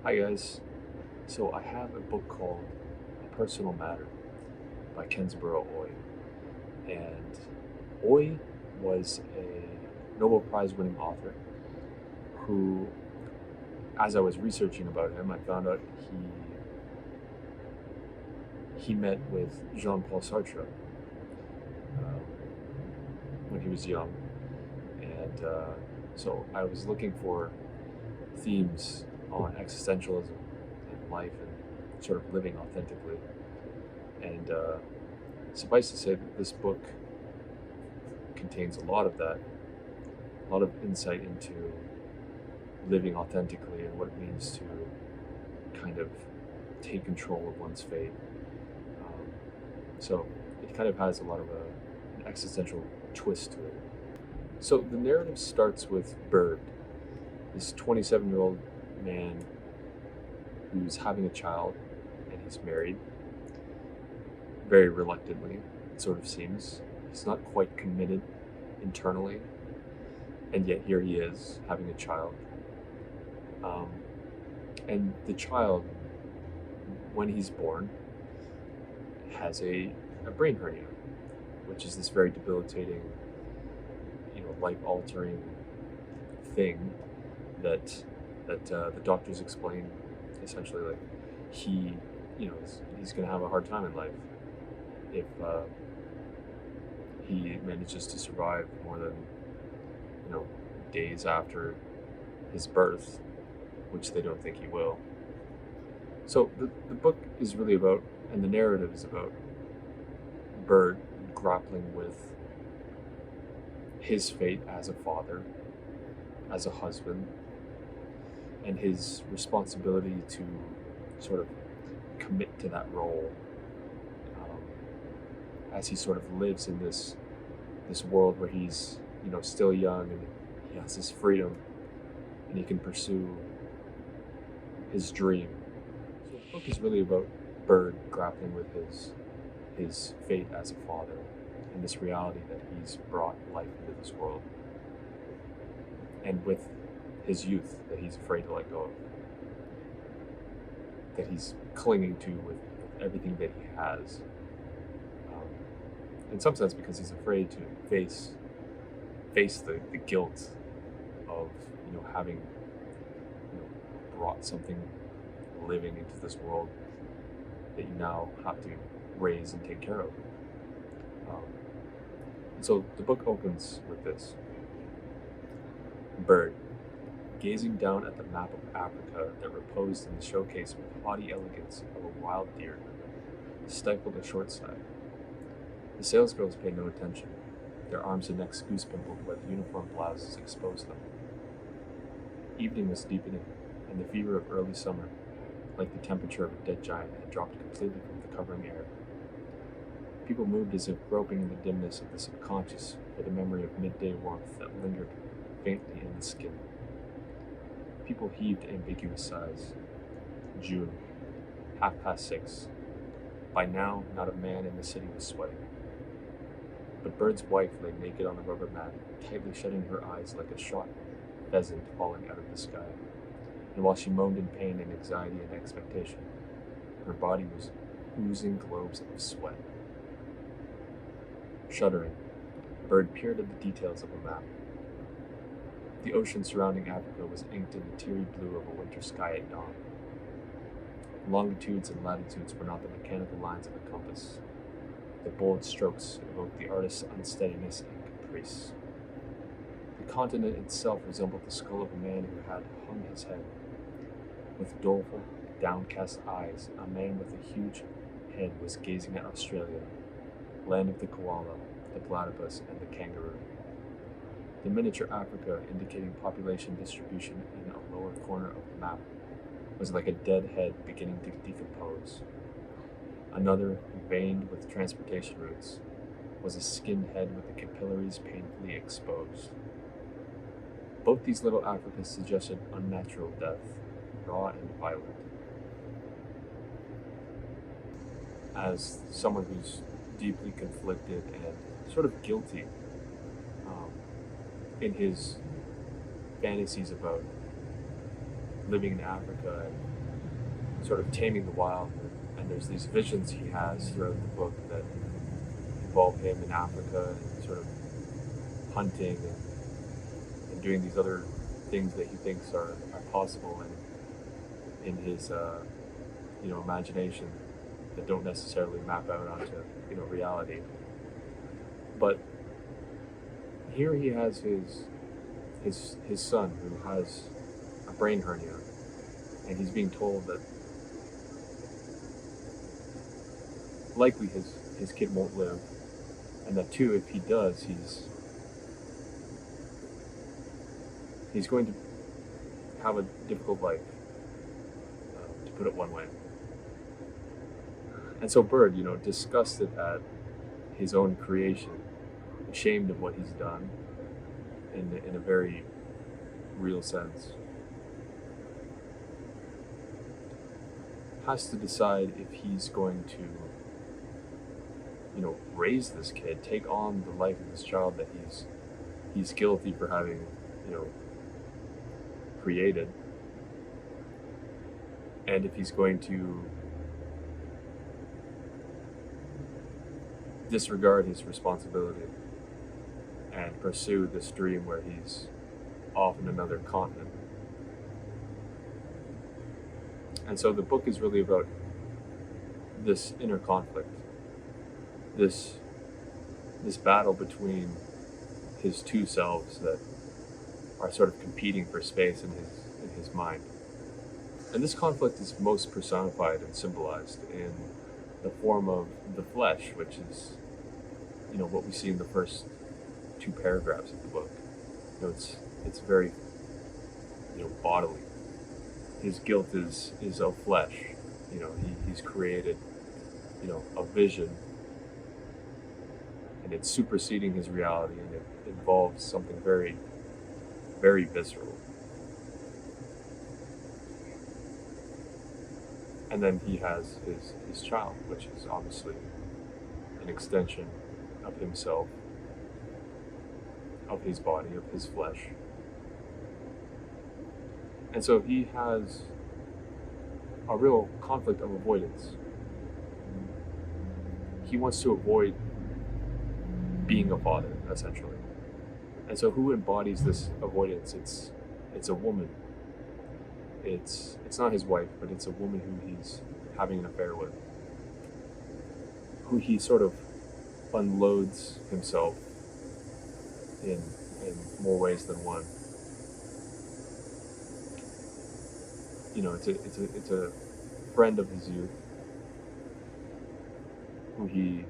Hi guys. So I have a book called A Personal Matter by Kenzaburo Ōe. And Ōe was a Nobel Prize winning author who, as I was researching about him, I found out he met with Jean-Paul Sartre um, when he was young. And so I was looking for themes on existentialism and life and sort of living authentically. And suffice to say that this book contains a lot of that, a lot of insight into living authentically and what it means to kind of take control of one's fate. So it kind of has a lot of an existential twist to it. So the narrative starts with Bird, this 27-year-old man who's having a child and he's married very reluctantly, it sort of seems. He's not quite committed internally, and yet here he is having a child. And the child, when he's born, has a brain hernia, which is this very debilitating, life-altering thing that the doctors explain. Essentially, like he's going to have a hard time in life if he manages to survive more than days after his birth, which they don't think he will. So the book is really about, and the narrative is about, Bird grappling with his fate as a father, as a husband, and his responsibility to sort of commit to that role as he sort of lives in this world where he's still young and he has his freedom and he can pursue his dream. So the book is really about Bird grappling with his fate as a father and this reality that he's brought life into this world, and with his youth that he's afraid to let go of, that he's clinging to with everything that he has. In some sense, because he's afraid to face the guilt of having brought something living into this world that you now have to raise and take care of. And so the book opens with this: Bird, gazing down at the map of Africa that reposed in the showcase with haughty elegance of a wild deer, stifled a short sigh. The salesgirls paid no attention, their arms and necks goose-pimpled where the uniform blouses exposed them. Evening was deepening, and the fever of early summer, like the temperature of a dead giant, had dropped completely from the covering air. People moved as if groping in the dimness of the subconscious for the memory of midday warmth that lingered faintly in the skin. People heaved ambiguous sighs. June, 6:30. By now, not a man in the city was sweating. But Bird's wife lay naked on the rubber mat, tightly shutting her eyes like a shot pheasant falling out of the sky. And while she moaned in pain and anxiety and expectation, her body was oozing globes of sweat. Shuddering, Bird peered at the details of a map. The ocean surrounding Africa was inked in the teary blue of a winter sky at dawn. Longitudes and latitudes were not the mechanical lines of a compass. The bold strokes evoked the artist's unsteadiness and caprice. The continent itself resembled the skull of a man who had hung his head. With doleful, downcast eyes, a man with a huge head was gazing at Australia, land of the koala, the platypus, and the kangaroo. The miniature Africa, indicating population distribution in a lower corner of the map, was like a dead head beginning to decompose. Another, veined with transportation routes, was a skinned head with the capillaries painfully exposed. Both these little Africas suggested unnatural death, raw and violent. As someone who's deeply conflicted and sort of guilty in his fantasies about living in Africa and sort of taming the wild. And there's these visions he has throughout the book that involve him in Africa and sort of hunting and doing these other things that he thinks are possible in his imagination that don't necessarily map out onto reality. But here he has his son who has a brain hernia, and he's being told that likely his kid won't live, and that too, if he does, he's going to have a difficult life, to put it one way. And so Bird, disgusted at his own creation, ashamed of what he's done in a very real sense, has to decide if he's going to raise this kid, take on the life of this child that he's guilty for having created, and if he's going to disregard his responsibility and pursue this dream where he's off in another continent. And so the book is really about this inner conflict, this battle between his two selves that are sort of competing for space in his mind. And this conflict is most personified and symbolized in the form of the flesh, which is what we see in the first two paragraphs of the book. It's very bodily. His guilt is of flesh. He's created a vision, and it's superseding his reality, and it involves something very, very visceral. And then he has his child, which is obviously an extension of himself, of his body, of his flesh. And so he has a real conflict of avoidance. He wants to avoid being a father, essentially. And so who embodies this avoidance? It's a woman. It's not his wife, but it's a woman who he's having an affair with, who he sort of unloads himself in more ways than one. It's a friend of his youth who he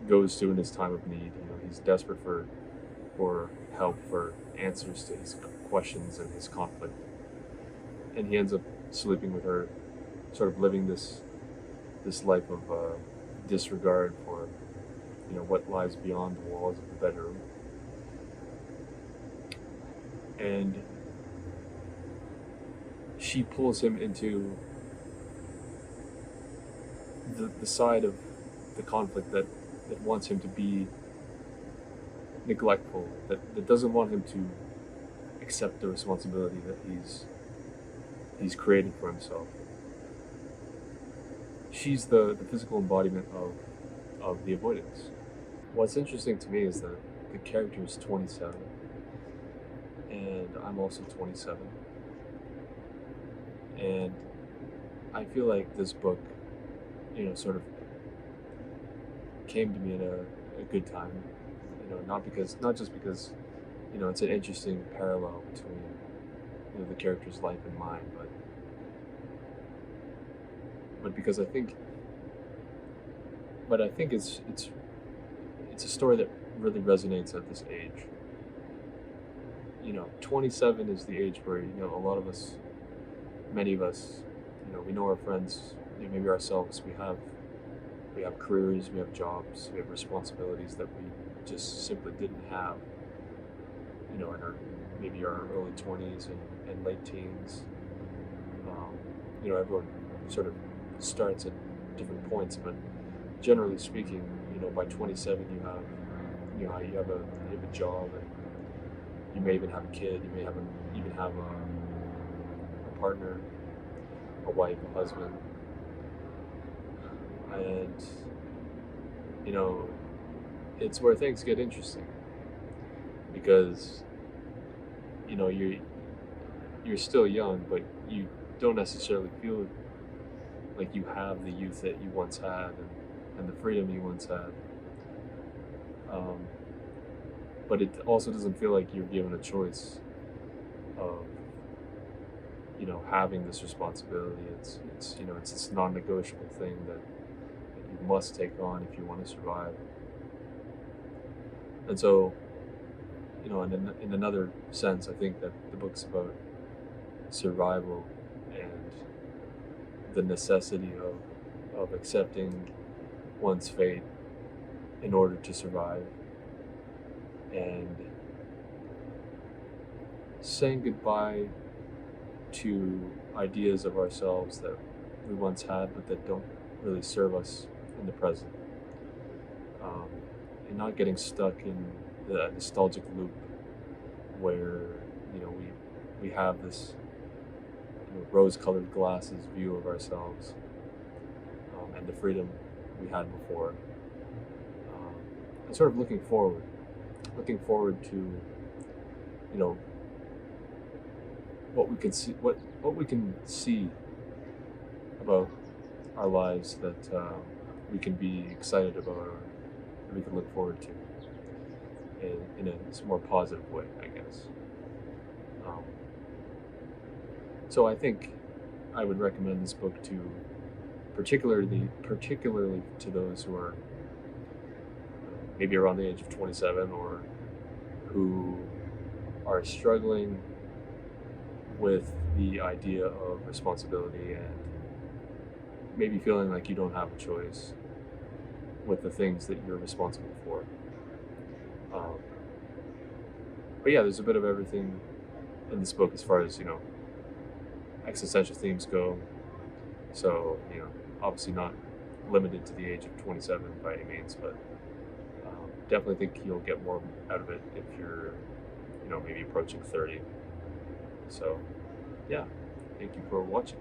goes to in his time of need. He's desperate for help, for answers to his questions and his conflict. And he ends up sleeping with her, sort of living this life of disregard for what lies beyond the walls of the bedroom. And she pulls him into the side of the conflict that wants him to be neglectful, that doesn't want him to accept the responsibility that he's created for himself. She's the physical embodiment of the avoidance. What's interesting to me is that the character is 27, and I'm also 27. And I feel like this book, sort of came to me at a good time. Not just because, it's an interesting parallel between, the character's life and mine, but because I think it's a story that really resonates at this age. 27 is the age where, a lot of us, many of us, we know our friends, maybe ourselves, we have careers, we have jobs, we have responsibilities that we just simply didn't have, in our early 20s and late teens. Everyone sort of starts at different points, but generally speaking, by 27 you have a job, and you may even have a kid, you may even have a partner, a wife, a husband, and you know, it's where things get interesting because you're still young, but you don't necessarily feel like you have the youth that you once had and the freedom you once had. Um, but it also doesn't feel like you're given a choice of having this responsibility. It's this non-negotiable thing that you must take on if you want to survive. And so, in another sense, I think that the book's about survival and the necessity of accepting one's fate in order to survive and saying goodbye to ideas of ourselves that we once had but that don't really serve us in the present, and not getting stuck in the nostalgic loop where we have this rose-colored glasses view of ourselves, and the freedom we had before, and sort of looking forward to what we can see about our lives that we can be excited about or that we can look forward to in a more positive way, I guess. Um, so I think I would recommend this book to particularly to those who are maybe around the age of 27 or who are struggling with the idea of responsibility and maybe feeling like you don't have a choice with the things that you're responsible for. Um, but yeah, there's a bit of everything in this book as far as existential themes go. So obviously not limited to the age of 27 by any means, but definitely think you'll get more out of it if you're maybe approaching 30. So yeah, thank you for watching.